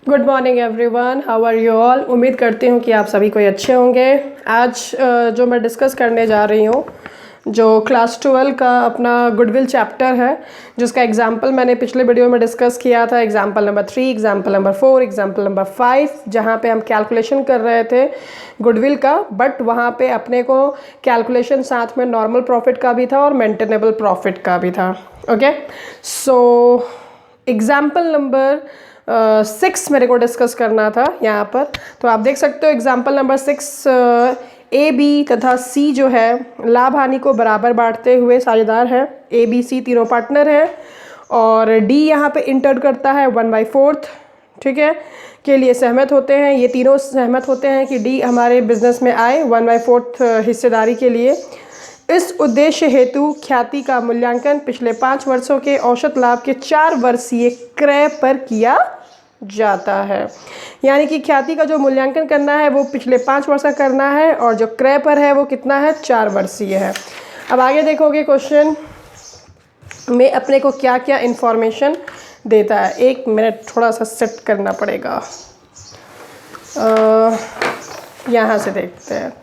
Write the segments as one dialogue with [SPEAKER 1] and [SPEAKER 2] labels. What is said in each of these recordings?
[SPEAKER 1] Good morning everyone, how are you all. उम्मीद करती हूँ कि आप सभी कोई अच्छे होंगे। आज जो मैं डिस्कस करने जा रही हूँ, जो क्लास 12 का अपना गुडविल चैप्टर है, जिसका एग्जाम्पल मैंने पिछले वीडियो में डिस्कस किया था। Example number 3, example number 4, example number 5, जहाँ पे हम कैलकुलेशन कर रहे थे गुडविल का, बट वहाँ पे अपने को कैलकुलेशन साथ में नॉर्मल प्रॉफिट का भी था और मेंटेनेबल प्रॉफिट का भी था। ओके, सो एग्जाम्पल नंबर 6 मेरे को डिस्कस करना था यहाँ पर। तो आप देख सकते हो एग्जाम्पल नंबर 6, ए बी तथा सी जो है लाभ हानि को बराबर बांटते हुए साझेदार है। ए बी सी तीनों पार्टनर है और डी यहाँ पे इंटर करता है 1/4, ठीक है, के लिए सहमत होते हैं। ये तीनों सहमत होते हैं कि डी हमारे बिजनेस में आए 1/4 हिस्सेदारी के लिए। इस उद्देश्य हेतु ख्याति का मूल्यांकन पिछले 5 वर्षों के औसत लाभ के 4 वर्षीय क्रय पर किया जाता है। यानी कि ख्याति का जो मूल्यांकन करना है वो पिछले 5 वर्ष का करना है और जो क्रय पर है वो कितना है, 4 वर्षीय है। अब आगे देखोगे क्वेश्चन में अपने को क्या क्या इंफॉर्मेशन देता है। 1 मिनट थोड़ा सा सेट करना पड़ेगा। यहाँ से देखते हैं,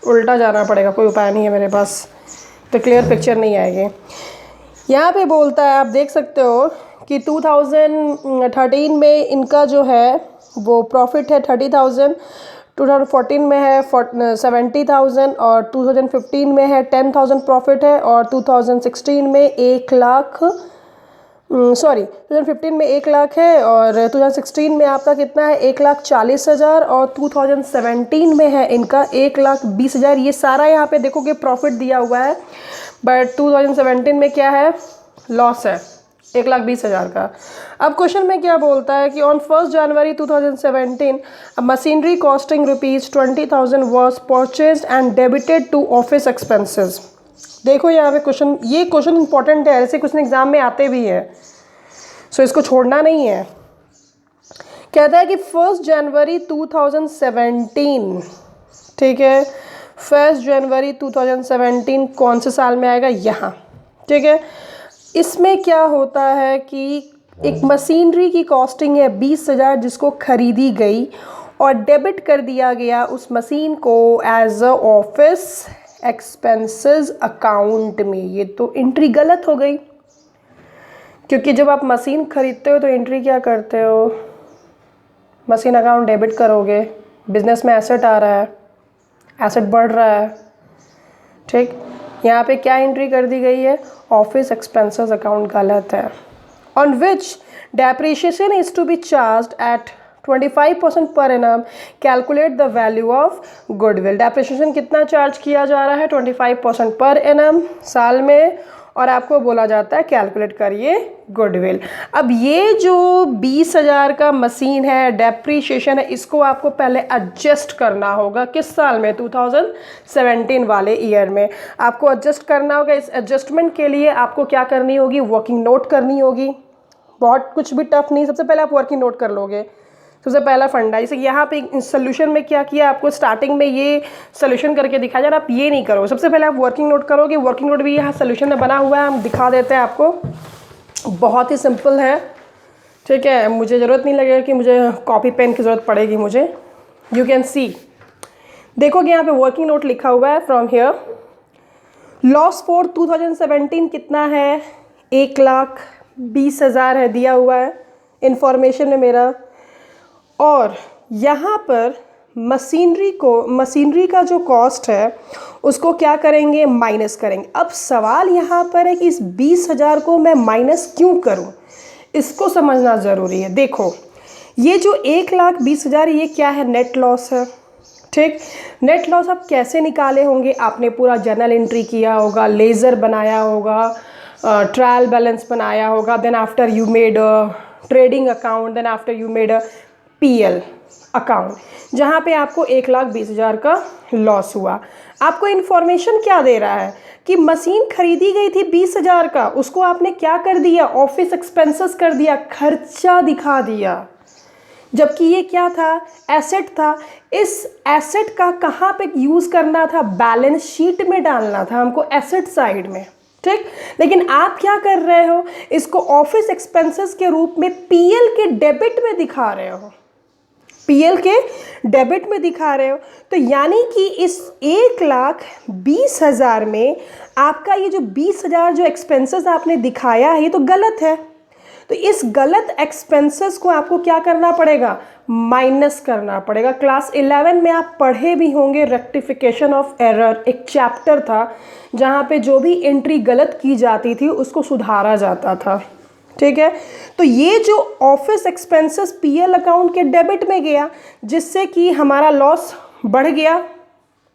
[SPEAKER 1] उल्टा जाना पड़ेगा, कोई उपाय नहीं है मेरे पास, तो क्लियर पिक्चर नहीं आएगी। यहाँ पे बोलता है, आप देख सकते हो कि 2013 में इनका जो है वो प्रॉफिट है 30,000, 2014 में है 70,000 और 2015 में है 10,000 प्रॉफिट है और 2016 में 2015 में 1 लाख है और 2016 में आपका कितना है, 1,40,000 और 2017 में है इनका 1,20,000। ये सारा यहाँ पे देखोगे प्रॉफिट दिया हुआ है, बट 2017 में क्या है, लॉस है 1,20,000 का। अब क्वेश्चन में क्या बोलता है कि on 1 January 2017 machinery costing ₹20,000 was purchased and debited to office expenses. देखो यहाँ पे क्वेश्चन, ये क्वेश्चन इंपॉर्टेंट है, ऐसे क्वेश्चन एग्जाम में आते भी हैं, सो इसको छोड़ना नहीं है। कहता है कि 1 जनवरी 2017, ठीक है, 1 जनवरी 2017 कौन से साल में आएगा, यहाँ, ठीक है। इसमें क्या होता है कि एक मशीनरी की कॉस्टिंग है 20,000 जिसको खरीदी गई और डेबिट कर दिया गया उस मशीन को as a office expenses account में। ये तो एंट्री गलत हो गई, क्योंकि जब आप मशीन खरीदते हो तो एंट्री क्या करते हो, मशीन अकाउंट डेबिट करोगे। बिजनेस में एसेट आ रहा है, एसेट बढ़ रहा है, ठीक। यहाँ पे क्या एंट्री कर दी गई है, ऑफिस एक्सपेंसेस अकाउंट गलत है। On which depreciation is to be charged at 25% per annum, calculate the value of goodwill. Depreciation कितना चार्ज किया जा रहा है, 25% पर एनम साल में, और आपको बोला जाता है कैलकुलेट करिए गुडविल। अब ये जो 20,000 का मशीन है, डेप्रीशिएशन है, इसको आपको पहले एडजस्ट करना होगा। किस साल में, 2017 वाले ईयर में आपको एडजस्ट करना होगा। इस एडजस्टमेंट के लिए आपको क्या करनी होगी, वर्किंग नोट करनी होगी। बहुत कुछ भी टफ नहीं, सबसे पहले आप वर्किंग नोट कर लोगे, सबसे पहला फंडा। जैसे यहाँ पे सोल्यूशन में क्या किया, आपको स्टार्टिंग में ये सोल्यूशन करके दिखाया जा रहा है, आप ये नहीं करोगे, सबसे पहले आप वर्किंग नोट करोगे। वर्किंग नोट भी यहाँ सोल्यूशन में बना हुआ है, हम दिखा देते हैं आपको, बहुत ही सिंपल है, ठीक है। मुझे ज़रूरत नहीं लगेगा कि मुझे कॉपी पेन की ज़रूरत पड़ेगी मुझे। यू कैन सी, देखोगे यहाँ पे वर्किंग नोट लिखा हुआ है फ्रॉम हियर। लॉस फॉर 2017 कितना है, 1,20,000 है, दिया हुआ है इंफॉर्मेशन में मेरा। और यहाँ पर मशीनरी का जो कॉस्ट है उसको क्या करेंगे, माइनस करेंगे। अब सवाल यहाँ पर है कि इस 20,000 को मैं माइनस क्यों करूँ, इसको समझना ज़रूरी है। देखो ये जो 1,20,000 ये क्या है, नेट लॉस है, ठीक। नेट लॉस आप कैसे निकाले होंगे, आपने पूरा जर्नल एंट्री किया होगा, लेज़र बनाया होगा, ट्रायल बैलेंस बनाया होगा, then after you made trading account, then after you made PL account, जहाँ पे आपको 1,20,000 का लॉस हुआ। आपको इन्फॉर्मेशन क्या दे रहा है कि मशीन खरीदी गई थी 20,000 का, उसको आपने क्या कर दिया, ऑफिस एक्सपेंसेस कर दिया, खर्चा दिखा दिया। जबकि ये क्या था, एसेट था। इस एसेट का कहाँ पे यूज़ करना था, बैलेंस शीट में डालना था हमको, एसेट साइड में, ठीक। लेकिन आप क्या कर रहे हो, इसको ऑफिस एक्सपेंसेस के रूप में पीएल के डेबिट में दिखा रहे हो, पीएल के डेबिट में दिखा रहे हो। तो यानी कि इस 1,20,000 में आपका ये जो 20,000 जो एक्सपेंसेस आपने दिखाया है ये तो गलत है। तो इस गलत एक्सपेंसेस को आपको क्या करना पड़ेगा, माइनस करना पड़ेगा। क्लास 11 में आप पढ़े भी होंगे रेक्टिफिकेशन ऑफ एरर, एक चैप्टर था जहाँ पे जो भी एंट्री गलत की जाती थी उसको सुधारा जाता था। ठीक है, तो ये जो ऑफिस एक्सपेंसेस पीएल अकाउंट के डेबिट में गया जिससे कि हमारा लॉस बढ़ गया।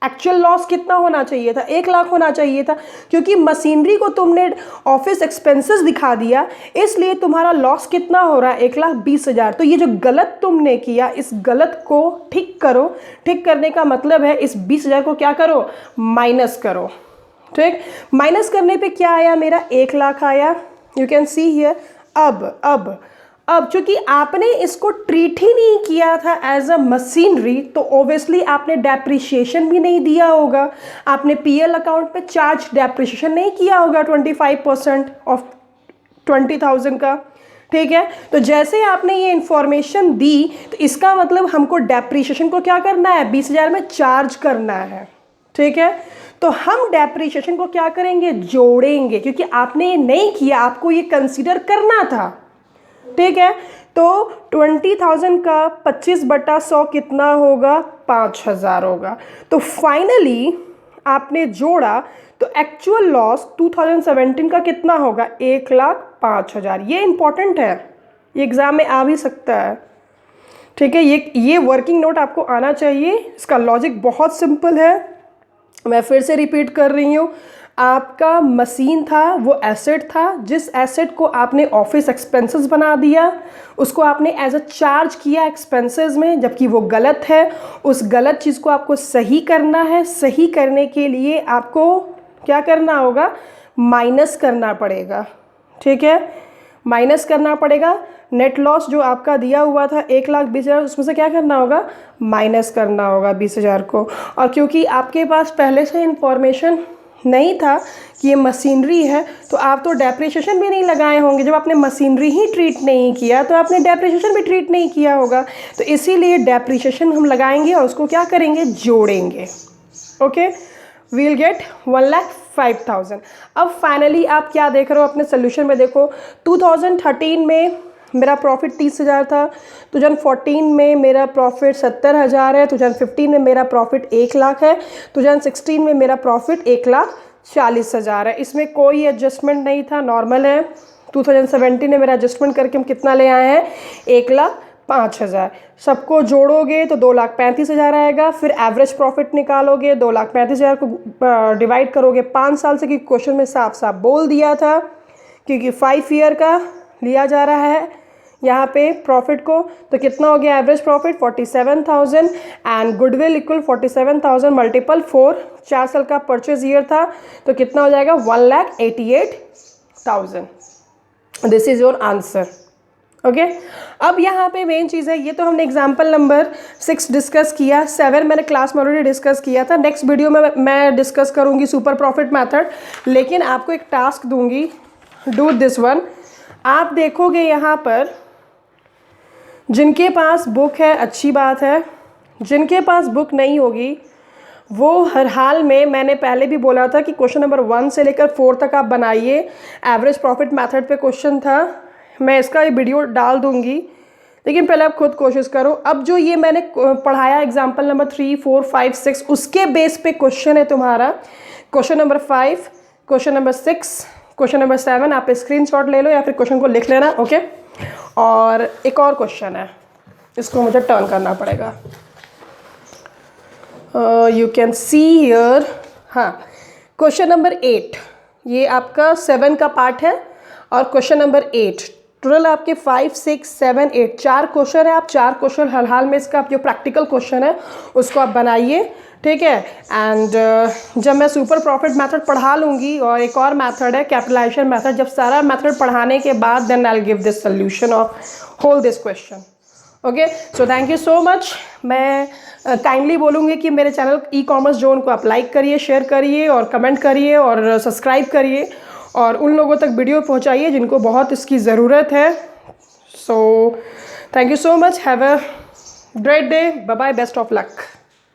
[SPEAKER 1] एक्चुअल लॉस कितना होना चाहिए था, 1,00,000 होना चाहिए था, क्योंकि मशीनरी को तुमने ऑफिस एक्सपेंसेस दिखा दिया इसलिए तुम्हारा लॉस कितना हो रहा है, 1,20,000। तो ये जो गलत तुमने किया इस गलत को ठीक करो। ठीक करने का मतलब है इस 20,000 को क्या करो, माइनस करो। ठीक, माइनस करने पे क्या आया, मेरा 1,00,000 आया। You can see here. अब चूंकि आपने इसको ट्रीट ही नहीं किया था एज अ मशीनरी तो ऑब्वियसली आपने डेप्रिसिएशन भी नहीं दिया होगा, आपने पीएल अकाउंट पे चार्ज डेप्रिसिएशन नहीं किया होगा 25% ऑफ 20,000 का। ठीक है, तो जैसे आपने ये इंफॉर्मेशन दी तो इसका मतलब हमको डेप्रिसिएशन को क्या करना है, 20,000 में चार्ज करना है। ठीक है, तो हम डेप्रिसिएशन को क्या करेंगे, जोड़ेंगे, क्योंकि आपने ये नहीं किया, आपको ये कंसीडर करना था। ठीक है, तो 20,000 का 25/100 कितना होगा, 5,000 होगा। तो फाइनली आपने जोड़ा तो एक्चुअल लॉस 2017 का कितना होगा, 1,05,000। ये इंपॉर्टेंट है, ये एग्जाम में आ भी सकता है। ठीक है, ये वर्किंग नोट आपको आना चाहिए। इसका लॉजिक बहुत सिंपल है, मैं फिर से रिपीट कर रही हूँ। आपका मशीन था वो एसेट था, जिस एसेट को आपने ऑफिस एक्सपेंसेस बना दिया उसको आपने एज अ चार्ज किया एक्सपेंसेस में, जबकि वो गलत है। उस गलत चीज़ को आपको सही करना है। सही करने के लिए आपको क्या करना होगा, माइनस करना पड़ेगा। ठीक है, माइनस करना पड़ेगा। नेट लॉस जो आपका दिया हुआ था 1,20,000 उसमें से क्या करना होगा, माइनस करना होगा 20,000 को। और क्योंकि आपके पास पहले से इंफॉर्मेशन नहीं था कि ये मशीनरी है तो आप तो डेप्रिसिएशन भी नहीं लगाए होंगे। जब आपने मशीनरी ही ट्रीट नहीं किया तो आपने डेप्रिसिएशन भी ट्रीट नहीं किया होगा, तो इसीलिए डेप्रिसिएशन हम लगाएंगे और उसको क्या करेंगे, जोड़ेंगे। Okay, we'll get 1,05,000। अब फाइनली आप क्या देख रहे हो अपने सोल्यूशन में, देखो 2013 में मेरा प्रॉफिट 30,000 था, 2014 में मेरा प्रॉफिट 70,000 है, 2015 में मेरा प्रॉफिट 1,00,000 है, 2016 में मेरा प्रॉफिट 1,40,000 है। इसमें कोई एडजस्टमेंट नहीं था, नॉर्मल है। 2017 में मेरा एडजस्टमेंट करके हम कितना ले आए हैं, 1,05,000। सबको जोड़ोगे तो 2,35,000 आएगा। फिर एवरेज प्रॉफिट निकालोगे, 2,35,000 को डिवाइड करोगे 5 साल से, क्योंकि क्वेश्चन में साफ साफ बोल दिया था क्योंकि 5 ईयर का लिया जा रहा है यहाँ पे प्रॉफिट को। तो कितना हो गया average profit, 47,000 and goodwill equal 47,000 multiple 4, 4 साल का परचेज ईयर था तो कितना हो जाएगा, 1,88,000। This is your answer. Okay, अब यहाँ पे मेन चीज़ है, ये तो हमने एग्जाम्पल नंबर 6 डिस्कस किया, 7 मैंने क्लास में ऑलरेडी डिस्कस किया था। नेक्स्ट वीडियो में मैं डिस्कस करूँगी सुपर प्रॉफिट मेथड, लेकिन आपको एक टास्क दूंगी, डू दिस वन। आप देखोगे यहाँ पर जिनके पास बुक है अच्छी बात है, जिनके पास बुक नहीं होगी वो हर हाल में, मैंने पहले भी बोला था कि क्वेश्चन नंबर 1 से लेकर 4 तक आप बनाइए। एवरेज प्रॉफिट मेथड पे क्वेश्चन था, मैं इसका ये वीडियो डाल दूंगी, लेकिन पहले आप खुद कोशिश करो। अब जो ये मैंने पढ़ाया एग्जाम्पल नंबर 3, 4, 5, 6 उसके बेस पे क्वेश्चन है तुम्हारा। Question number 5, question number 6, question number 7 आप स्क्रीनशॉट ले लो या फिर क्वेश्चन को लिख लेना। ओके, और एक और क्वेश्चन है, इसको मुझे टर्न करना पड़ेगा। यू कैन सी हियर, हाँ, क्वेश्चन नंबर 8, ये आपका 7 का पार्ट है और क्वेश्चन नंबर 8, टोटल आपके 5, 6, 7, 8 4 क्वेश्चन है। आप 4 क्वेश्चन हर हाल में इसका जो प्रैक्टिकल क्वेश्चन है उसको आप बनाइए। ठीक है, एंड जब मैं सुपर प्रॉफिट मेथड पढ़ा लूँगी और एक और मेथड है कैपिटलाइजेशन मेथड, जब सारा मेथड पढ़ाने के बाद then I will give this solution of whole this question. Okay, so thank you so much. मैं काइंडली बोलूँगी कि मेरे चैनल ई कॉमर्स जोन को आप लाइक करिए, शेयर करिए और कमेंट करिए और सब्सक्राइब करिए। और उन लोगों तक वीडियो पहुंचाइए जिनको बहुत इसकी ज़रूरत है। So thank you so much, have a great day, bye bye, best of luck.